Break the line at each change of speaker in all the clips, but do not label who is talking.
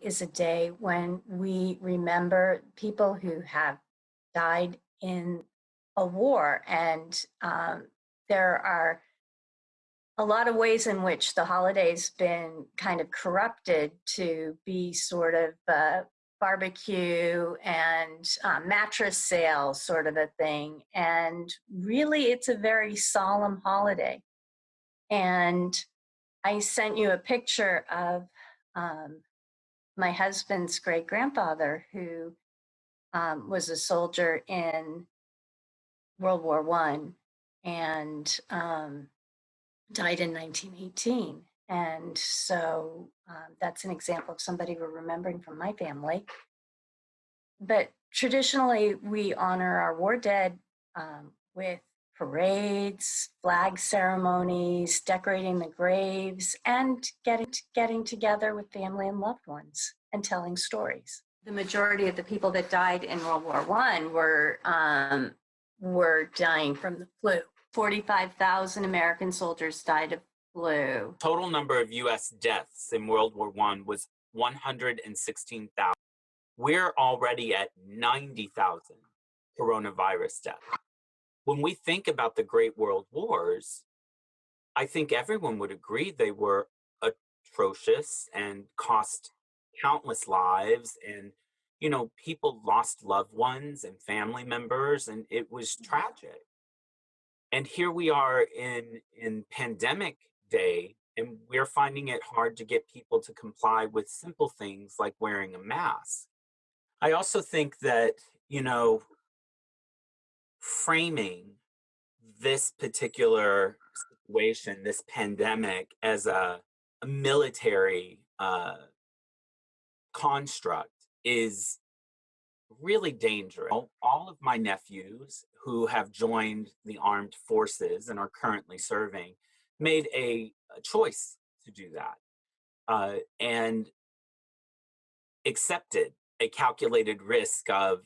is a day when we remember people who have died in a war. And there are a lot of ways in which the holiday's been kind of corrupted to be sort of barbecue and mattress sales sort of a thing. And really, it's a very solemn holiday. And I sent you a picture of my husband's great grandfather, who was a soldier in World War One and died in 1918. And so that's an example of somebody we're remembering from my family. But traditionally, we honor our war dead with parades, flag ceremonies, decorating the graves, and getting together with family and loved ones and telling stories. The majority of the people that died in World War I were dying from the flu. 45,000 American soldiers died of flu.
Total number of U.S. deaths in World War I was 116,000. We're already at 90,000 coronavirus deaths. When we think about the Great World Wars, I think everyone would agree they were atrocious and cost countless lives, and people lost loved ones and family members, and it was tragic. And here we are in pandemic day, and we're finding it hard to get people to comply with simple things like wearing a mask. I also think that, framing this particular situation, this pandemic, as a military construct is really dangerous. All of my nephews who have joined the armed forces and are currently serving made a choice to do that and accepted a calculated risk of,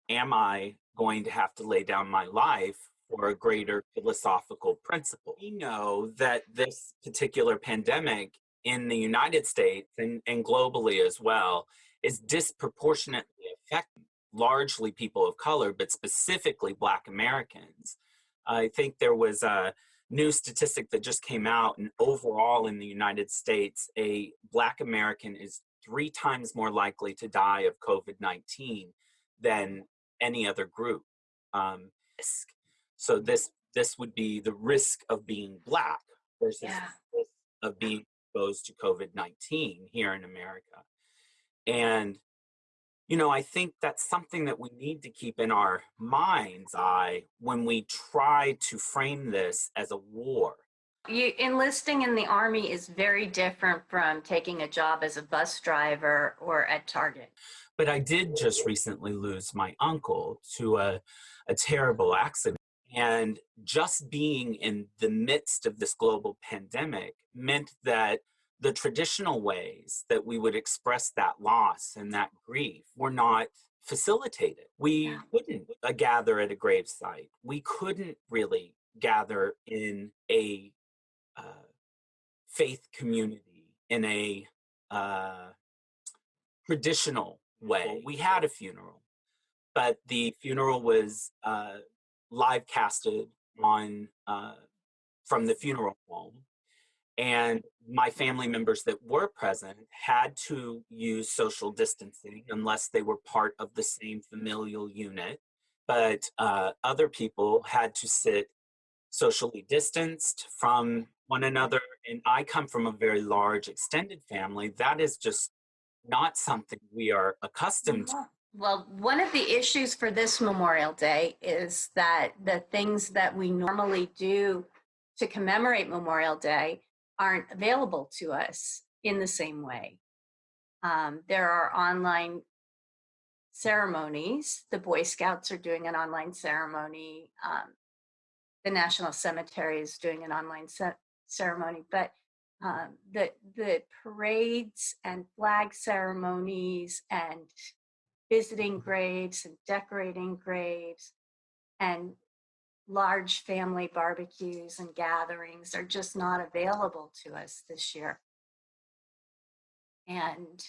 am I going to have to lay down my life for a greater philosophical principle? We know that this particular pandemic in the United States and globally as well is disproportionately affecting largely people of color, but specifically Black Americans. I think there was a new statistic that just came out, and overall in the United States, a Black American is 3 times more likely to die of COVID-19 than any other group. So this would be the risk of being Black versus the risk of being exposed to COVID-19 here in America. And, I think that's something that we need to keep in our mind's eye when we try to frame this as a war.
Enlisting in the Army is very different from taking a job as a bus driver or at Target.
But I did just recently lose my uncle to a terrible accident. And just being in the midst of this global pandemic meant that the traditional ways that we would express that loss and that grief were not facilitated. We couldn't gather at a gravesite. We couldn't really gather in a faith community in a traditional way. We had a funeral, but the funeral was live casted on from the funeral home, and my family members that were present had to use social distancing unless they were part of the same familial unit, but other people had to sit socially distanced from one another. And I come from a very large extended family. That is just not something we are accustomed to.
Well, one of the issues for this Memorial Day is that the things that we normally do to commemorate Memorial Day aren't available to us in the same way. There are online ceremonies. The Boy Scouts are doing an online ceremony. The National Cemetery is doing an online ceremony, but the parades and flag ceremonies and visiting graves and decorating graves and large family barbecues and gatherings are just not available to us this year. And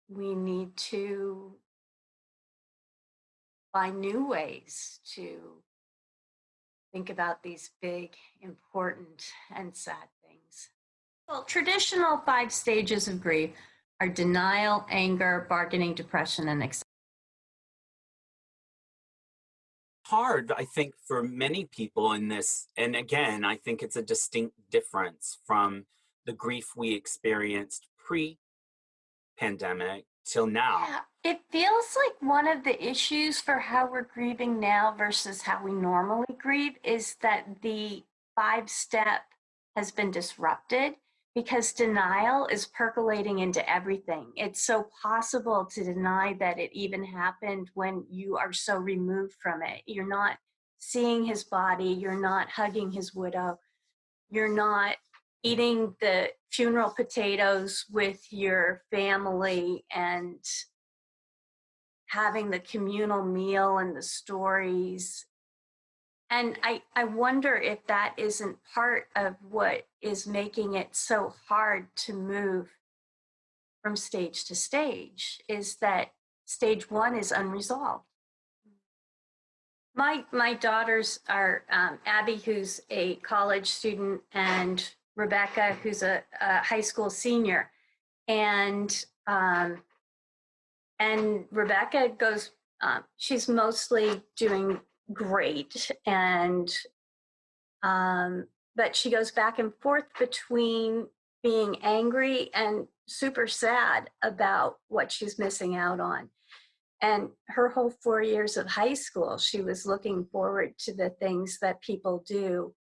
we need to find new ways to think about these big, important, and sad things. Well, traditional 5 stages of grief are denial, anger, bargaining, depression, and acceptance.
Hard, I think, for many people in this. And again, I think it's a distinct difference from the grief we experienced pre-pandemic till now.
Yeah, it feels like one of the issues for how we're grieving now versus how we normally grieve is that the 5-step has been disrupted because denial is percolating into everything. It's so possible to deny that it even happened when you are so removed from it. You're not seeing his body, you're not hugging his widow, you're not eating the funeral potatoes with your family and having the communal meal and the stories. And I wonder if that isn't part of what is making it so hard to move from stage to stage, is that stage 1 is unresolved. My daughters are Abby, who's a college student, and Rebecca, who's a high school senior. And Rebecca goes, she's mostly doing great, and but she goes back and forth between being angry and super sad about what she's missing out on. And her whole 4 years of high school, she was looking forward to the things that people do.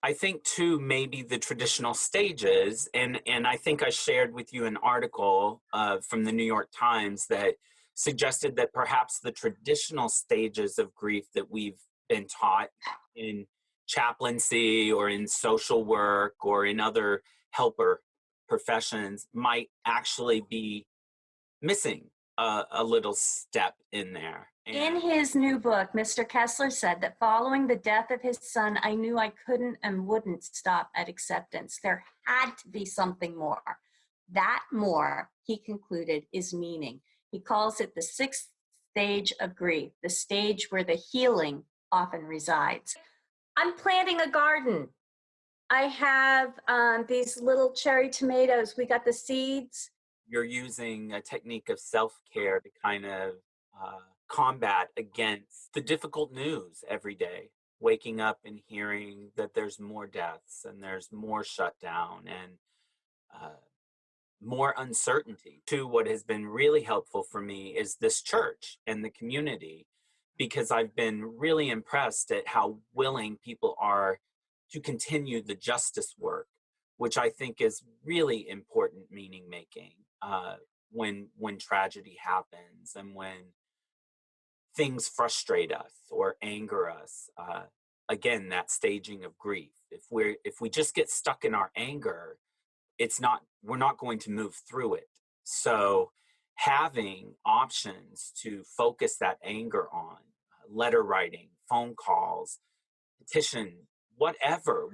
I think too, maybe the traditional stages, and I think I shared with you an article from the New York Times that suggested that perhaps the traditional stages of grief that we've been taught in chaplaincy or in social work or in other helper professions might actually be missing a little step in there.
In his new book, Mr. Kessler said that following the death of his son, I knew I couldn't and wouldn't stop at acceptance. There had to be something more. That more, he concluded, is meaning. He calls it the 6th stage of grief, the stage where the healing often resides. I'm planting a garden. I have these little cherry tomatoes. We got the seeds.
You're using a technique of self-care to kind of combat against the difficult news every day, waking up and hearing that there's more deaths and there's more shutdown and more uncertainty. To what has been really helpful for me is this church and the community, because I've been really impressed at how willing people are to continue the justice work, which I think is really important meaning making when tragedy happens and when things frustrate us or anger us. Again, that staging of grief. If we just get stuck in our anger, we're not going to move through it. So having options to focus that anger on, letter writing, phone calls, petition, whatever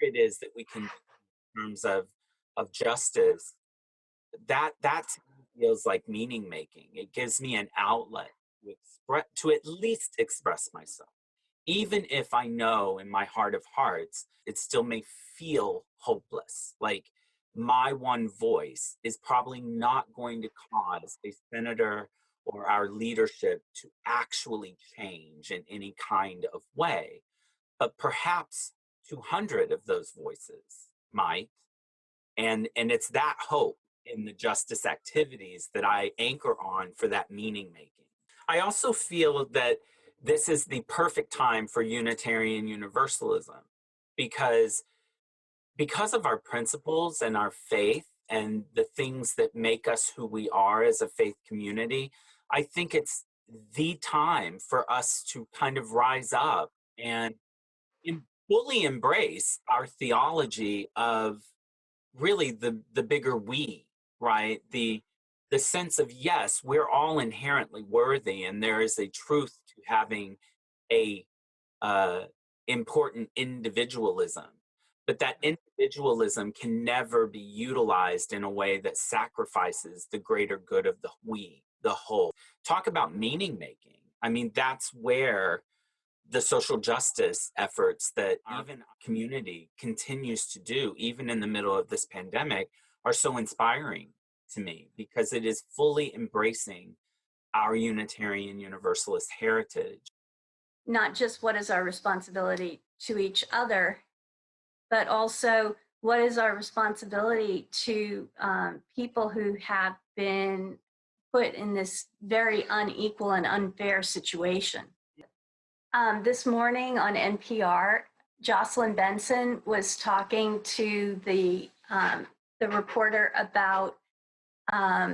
it is that we can do in terms of justice, that feels like meaning making. It gives me an outlet to at least express myself. Even if I know in my heart of hearts, it still may feel hopeless. Like my one voice is probably not going to cause a senator or our leadership to actually change in any kind of way. But perhaps 200 of those voices might. And it's that hope in the justice activities that I anchor on for that meaning making. I also feel that this is the perfect time for Unitarian Universalism because of our principles and our faith and the things that make us who we are as a faith community. I think it's the time for us to kind of rise up and fully embrace our theology of really the bigger we, right? The sense of, yes, we're all inherently worthy, and there is a truth to having a important individualism, But that individualism can never be utilized in a way that sacrifices the greater good of the we, the whole. Talk about meaning making. I mean, that's where the social justice efforts that even our community continues to do, even in the middle of this pandemic, are so inspiring to me, because it is fully embracing our Unitarian Universalist heritage.
Not just what is our responsibility to each other, but also what is our responsibility to people who have been put in this very unequal and unfair situation. This morning on NPR, Jocelyn Benson was talking to the reporter about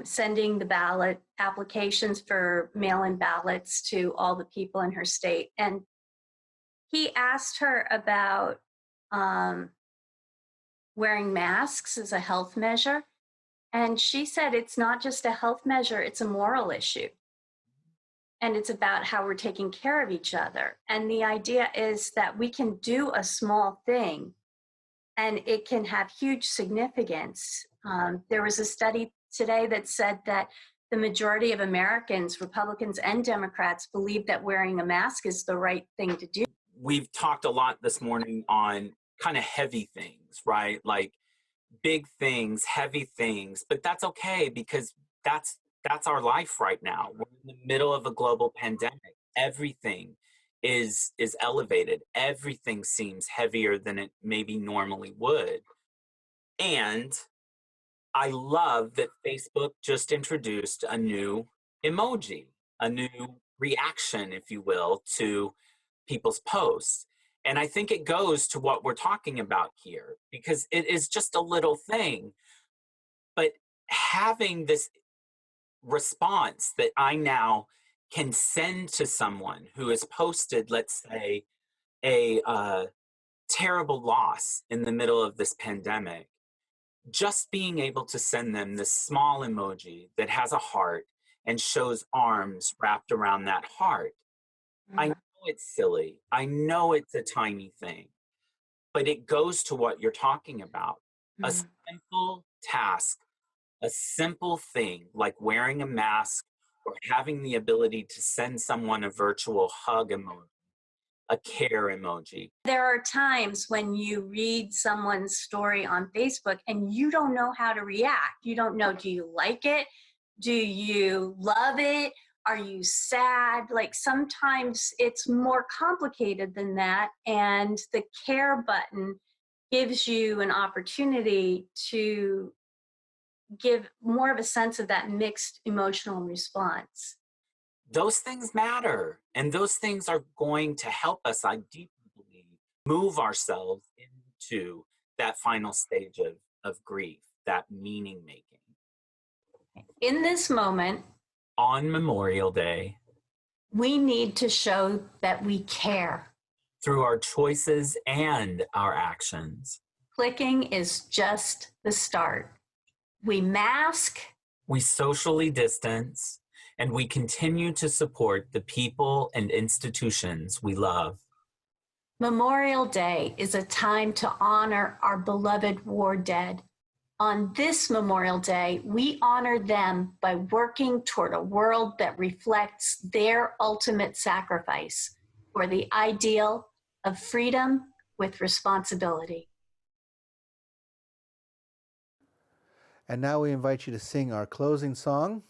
sending the ballot applications for mail-in ballots to all the people in her state. And he asked her about wearing masks as a health measure. And she said it's not just a health measure, it's a moral issue. And it's about how we're taking care of each other. And the idea is that we can do a small thing and it can have huge significance. There was a study today that said that the majority of Americans, Republicans and Democrats, believe that wearing a mask is the right thing to do.
We've talked a lot this morning on kind of heavy things, right? Like big things, heavy things, but that's okay, because that's our life right now. We're in the middle of a global pandemic. Everything is elevated. Everything seems heavier than it maybe normally would. And I love that Facebook just introduced a new emoji, a new reaction, if you will, to people's posts. And I think it goes to what we're talking about here, because it is just a little thing. But having this response that I now can send to someone who has posted, let's say, a terrible loss in the middle of this pandemic, just being able to send them this small emoji that has a heart and shows arms wrapped around that heart. I know it's silly. I know it's a tiny thing, but it goes to what you're talking about. A simple task, a simple thing like wearing a mask or having the ability to send someone a virtual hug emoji, a care emoji.
There are times when you read someone's story on Facebook and you don't know how to react. You don't know, do you like it? Do you love it? Are you sad? Like sometimes it's more complicated than that. And the care button gives you an opportunity to give more of a sense of that mixed emotional response.
Those things matter. And those things are going to help us, I deeply believe, move ourselves into that final stage of grief, that meaning making.
In this moment,
on Memorial Day,
we need to show that we care.
Through our choices and our actions.
Clicking is just the start. We mask.
We socially distance. And we continue to support the people and institutions we love.
Memorial Day is a time to honor our beloved war dead. On this Memorial Day, we honor them by working toward a world that reflects their ultimate sacrifice for the ideal of freedom with responsibility.
And now we invite you to sing our closing song,